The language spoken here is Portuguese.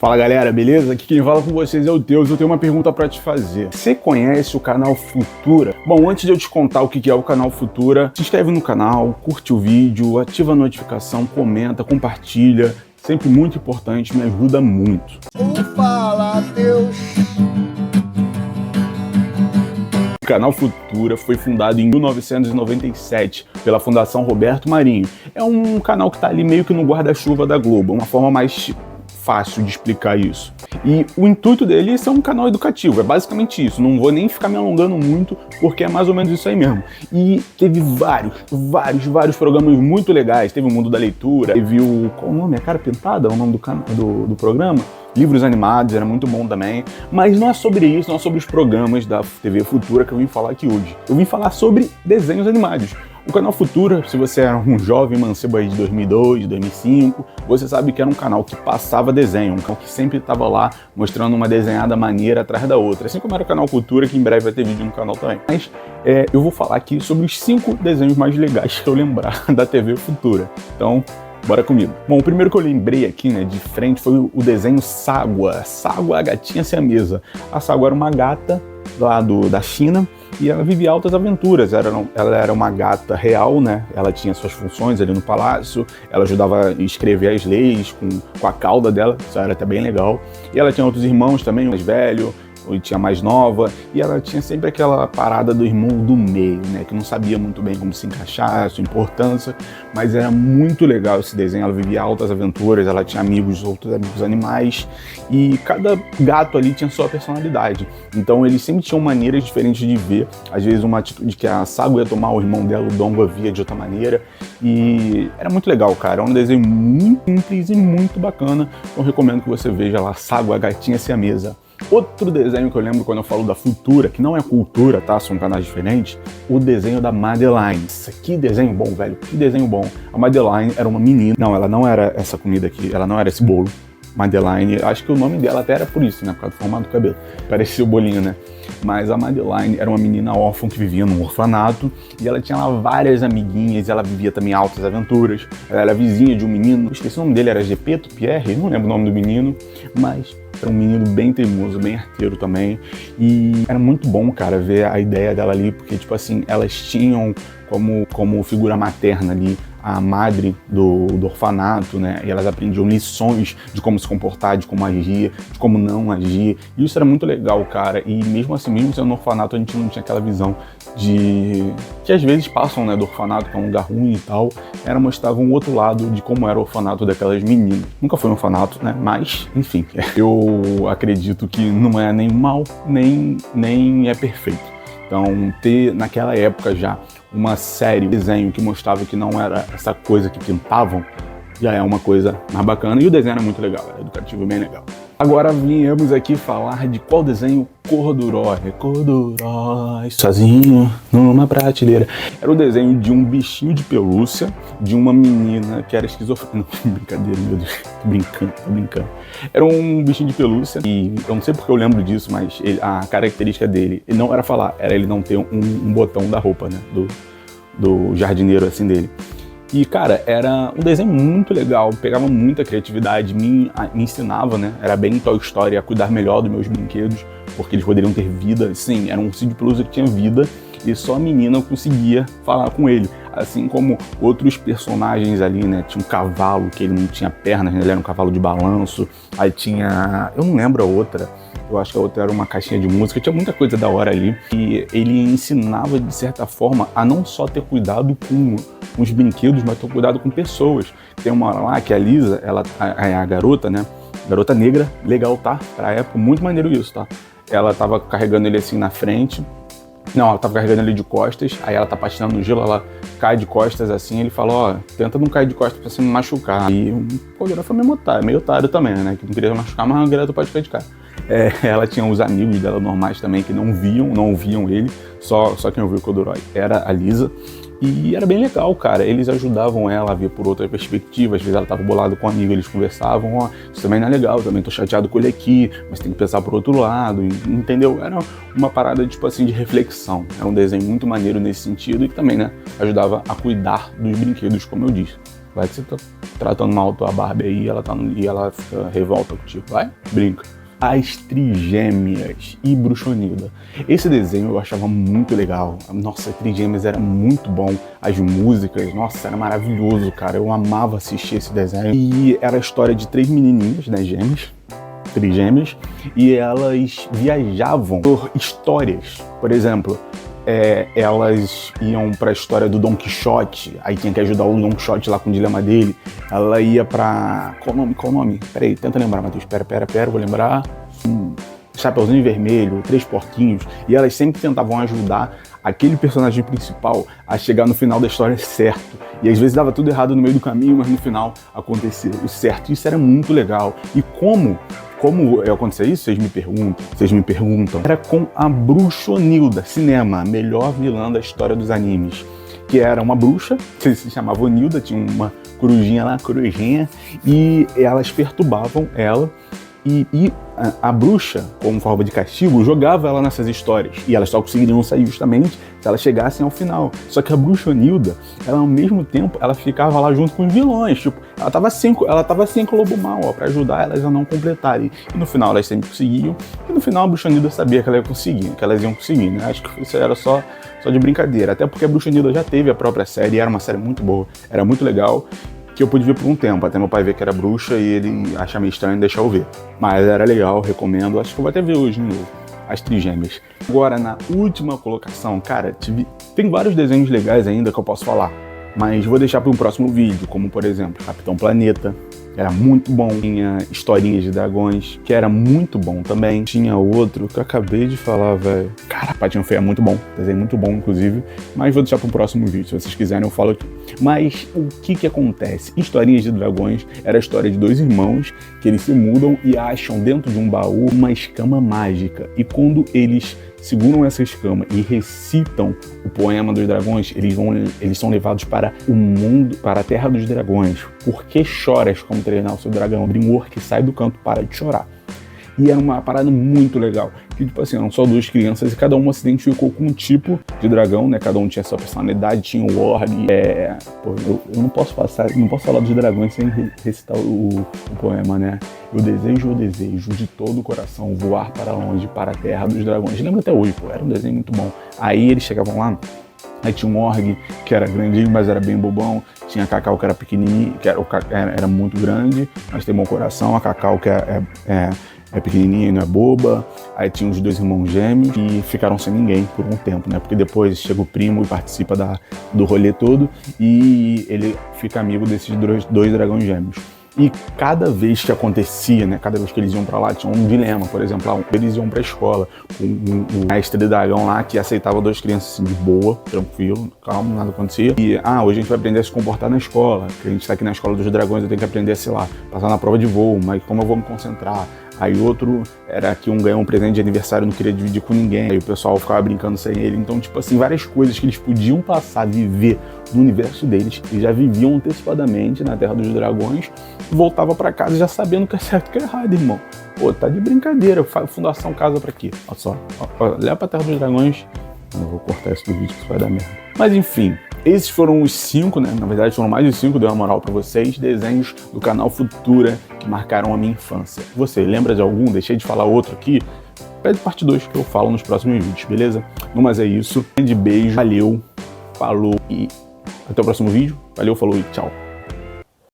Fala galera, beleza? Aqui quem fala com vocês é o Deus. Eu tenho uma pergunta pra te fazer. Você conhece o canal Futura? Bom, antes de eu te contar o que é o canal Futura, se inscreve no canal, curte o vídeo, ativa a notificação, comenta, compartilha. Sempre muito importante, me ajuda muito. Fala, Deus! O canal Futura foi fundado em 1997 pela Fundação Roberto Marinho. É um canal que tá ali meio que no guarda-chuva da Globo, uma forma mais fácil de explicar isso. E o intuito dele é ser um canal educativo, é basicamente isso. Não vou nem ficar me alongando muito, porque é mais ou menos isso aí mesmo. E teve vários programas muito legais. Teve o Mundo da Leitura, teve o... qual o nome? A Cara Pintada? É o nome do programa? Livros Animados, era muito bom também. Mas não é sobre isso, não é sobre os programas da TV Futura que eu vim falar aqui hoje. Eu vim falar sobre desenhos animados. O canal Futura, se você era um jovem mancebo aí de 2002, 2005, você sabe que era um canal que passava desenho, um canal que sempre estava lá mostrando uma desenhada maneira atrás da outra. Assim como era o canal Futura, que em breve vai ter vídeo no canal também. Mas eu vou falar aqui sobre os 5 desenhos mais legais que eu lembrar da TV Futura. Então, bora comigo. Bom, o primeiro que eu lembrei aqui, né, de frente, foi o desenho Ságua. Ságua, a gatinha siamesa. A Ságua era uma gata lá da China e ela vivia altas aventuras. Ela era uma gata real, né? Ela tinha suas funções ali no palácio, ela ajudava a escrever as leis com a cauda dela, isso era até bem legal. E ela tinha outros irmãos também, mais velho, ou tinha mais nova, e ela tinha sempre aquela parada do irmão do meio, né, que não sabia muito bem como se encaixar, a sua importância, mas era muito legal esse desenho. Ela vivia altas aventuras, ela tinha outros amigos animais, e cada gato ali tinha sua personalidade, então eles sempre tinham maneiras diferentes de ver. Às vezes uma atitude que a Ságua ia tomar, o irmão dela, o Donga, via de outra maneira, e era muito legal, cara. É um desenho muito simples e muito bacana. Eu recomendo que você veja lá, Ságua, a gatinha siamesa. Outro desenho que eu lembro quando eu falo da Futura, que não é cultura, tá? São canais diferentes, o desenho da Madeline. Que desenho bom, velho, que desenho bom. A Madeline era uma menina, não, ela não era essa comida aqui, ela não era esse bolo. Madeline, acho que o nome dela até era por isso, né? Por causa do formato do cabelo. Parecia o bolinho, né? Mas a Madeline era uma menina órfã que vivia num orfanato e ela tinha lá várias amiguinhas, e ela vivia também altas aventuras. Ela era vizinha de um menino, eu esqueci o nome dele, era Gepeto, Pierre, não lembro o nome do menino, mas era um menino bem teimoso, bem arteiro também. E era muito bom, cara, ver a ideia dela ali, porque, tipo assim, elas tinham como figura materna ali a madre do orfanato, né? E elas aprendiam lições de como se comportar, de como agir, de como não agir. E isso era muito legal, cara. E mesmo assim, mesmo sendo no orfanato, a gente não tinha aquela visão de... que às vezes passam, né, do orfanato, que é um lugar ruim e tal. Mostrava um outro lado de como era o orfanato daquelas meninas. Nunca foi um orfanato, né? Mas, enfim, eu acredito que não é nem mal, nem é perfeito. Então, ter naquela época já uma série, um desenho que mostrava que não era essa coisa que pintavam, já é uma coisa mais bacana. E o desenho era muito legal, era educativo e bem legal. Agora viemos aqui falar de qual desenho? Cordurói, sozinho numa prateleira. Era o desenho de um bichinho de pelúcia, de uma menina que era esquizofrênica. Não, brincadeira, meu Deus, tô brincando. Era um bichinho de pelúcia e eu não sei porque eu lembro disso, mas a característica dele, ele não era falar, era ele não ter um botão da roupa, né, do jardineiro assim dele. E, cara, era um desenho muito legal, pegava muita criatividade, me ensinava, né? Era bem Toy Story, a cuidar melhor dos meus brinquedos, porque eles poderiam ter vida. Sim, era um ursinho de pelúcia que tinha vida e só a menina conseguia falar com ele. Assim como outros personagens ali, né? Tinha um cavalo que ele não tinha pernas, né? Ele era um cavalo de balanço. Aí tinha... eu não lembro a outra. Eu acho que a outra era uma caixinha de música. Tinha muita coisa da hora ali. E ele ensinava, de certa forma, a não só ter cuidado com os brinquedos, mas ter cuidado com pessoas. Tem uma lá que a Lisa, ela é a garota, né? Garota negra, legal, tá? Pra época, muito maneiro isso, tá? Ela tava carregando ele assim na frente. Não, ela tava carregando ele de costas, aí ela tá patinando no gelo, ela cai de costas assim, ele fala, ó, tenta não cair de costas pra você me machucar. E o garota foi meio otário também, né, que não queria machucar, mas a garota pode ficar de cara. Ela tinha os amigos dela normais também, que não ouviam ele, só quem ouviu o Cordurói era a Lisa. E era bem legal, cara. Eles ajudavam ela a ver por outra perspectiva. Às vezes ela tava bolada com um amigo, eles conversavam, ó, isso também não é legal, também tô chateado com ele aqui, mas tem que pensar por outro lado, entendeu? Era uma parada, tipo assim, de reflexão. Era um desenho muito maneiro nesse sentido e que também, né, ajudava a cuidar dos brinquedos, como eu disse. Vai que você tá tratando mal tua Barbie aí e ela fica revolta contigo. Vai, brinca. As Trigêmeas e Bruxonilda. Esse desenho eu achava muito legal. Nossa, Trigêmeas era muito bom. As músicas, nossa, era maravilhoso, cara. Eu amava assistir esse desenho. E era a história de 3 menininhas, né, gêmeas, trigêmeas, e elas viajavam por histórias. Por exemplo, elas iam pra história do Dom Quixote, aí tinha que ajudar o Dom Quixote lá com o dilema dele. Ela ia pra... Qual o nome? Peraí, tenta lembrar, Matheus. Pera, vou lembrar. Chapeuzinho Vermelho, 3 Porquinhos, e elas sempre tentavam ajudar aquele personagem principal a chegar no final da história certo. E às vezes dava tudo errado no meio do caminho, mas no final acontecia o certo. Isso era muito legal. E como acontecia isso? Vocês me perguntam. Era com a Bruxonilda, cinema, a melhor vilã da história dos animes. Que era uma bruxa, que se chamava Onilda, tinha uma corujinha lá, e elas perturbavam ela. E a bruxa, como forma de castigo, jogava ela nessas histórias. E elas só conseguiriam sair justamente se elas chegassem ao final. Só que a Bruxonilda, ela ao mesmo tempo, ela ficava lá junto com os vilões. Tipo, ela tava sem o Lobo Mal, ó, pra ajudar elas a não completarem. E no final elas sempre conseguiam. E no final a Bruxonilda sabia que elas iam conseguir, né? Acho que isso era só de brincadeira. Até porque a Bruxonilda já teve a própria série, e era uma série muito boa, era muito legal. Que eu pude ver por um tempo, até meu pai ver que era bruxa e ele acha meio estranho deixar eu ver. Mas era legal, recomendo, acho que eu vou até ver hoje de novo. As Trigêmeas. Agora, na última colocação, cara, tem vários desenhos legais ainda que eu posso falar, mas vou deixar para um próximo vídeo, como por exemplo, Capitão Planeta, que era muito bom. Tinha Historinhas de Dragões, que era muito bom também. Tinha outro que eu acabei de falar, velho. Cara, Patinho Feio é muito bom, desenho muito bom, inclusive, mas vou deixar para um próximo vídeo, se vocês quiserem eu falo aqui. Mas o que acontece? Historinhas de Dragões era a história de 2 irmãos que eles se mudam e acham dentro de um baú uma escama mágica. E quando eles seguram essa escama e recitam o poema dos dragões, eles são levados para o mundo, para a terra dos dragões. Por que choras como treinar o seu dragão? Grimor que sai do canto para de chorar. E era uma parada muito legal. Que, tipo assim, eram só 2 crianças e cada uma se identificou com um tipo de dragão, né? Cada um tinha sua personalidade, tinha o org. Eu não posso falar dos dragões sem recitar o poema, né? Eu desejo de todo o coração voar para longe, para a terra dos dragões. Lembro até hoje, pô, era um desenho muito bom. Aí eles chegavam lá, aí tinha um org que era grandinho, mas era bem bobão. Tinha a Cacau que era pequenininho, era muito grande, mas tem bom coração. A Cacau que é pequenininha e não é boba. Aí tinha os 2 irmãos gêmeos e ficaram sem ninguém por um tempo, né? Porque depois chega o primo e participa do rolê todo e ele fica amigo desses 2 dragões gêmeos. E cada vez que acontecia, né, cada vez que eles iam pra lá, tinha um dilema. Por exemplo, eles iam pra escola com o mestre de dragão lá, que aceitava 2 crianças assim, de boa, tranquilo, calmo, nada acontecia. E, hoje a gente vai aprender a se comportar na escola, que a gente tá aqui na escola dos dragões, eu tenho que aprender a, sei lá, passar na prova de voo, mas como eu vou me concentrar? Aí outro era que um ganhou um presente de aniversário, não queria dividir com ninguém, aí o pessoal ficava brincando sem ele. Então, tipo assim, várias coisas que eles podiam passar, viver no universo deles, e já viviam antecipadamente na Terra dos Dragões, e voltava pra casa já sabendo o que é certo e o que é errado, irmão. Pô, tá de brincadeira, Fundação Casa pra quê? Olha só, leva pra Terra dos Dragões. Eu vou cortar isso do vídeo, que isso vai dar merda. Mas enfim, esses foram os 5, né? Na verdade foram mais de 5, deu uma moral pra vocês, desenhos do canal Futura que marcaram a minha infância. Você lembra de algum? Deixei de falar outro aqui? Pede parte 2 que eu falo nos próximos vídeos, beleza? No mais é isso. Um grande beijo, valeu, falou e até o próximo vídeo. Valeu, falou e tchau.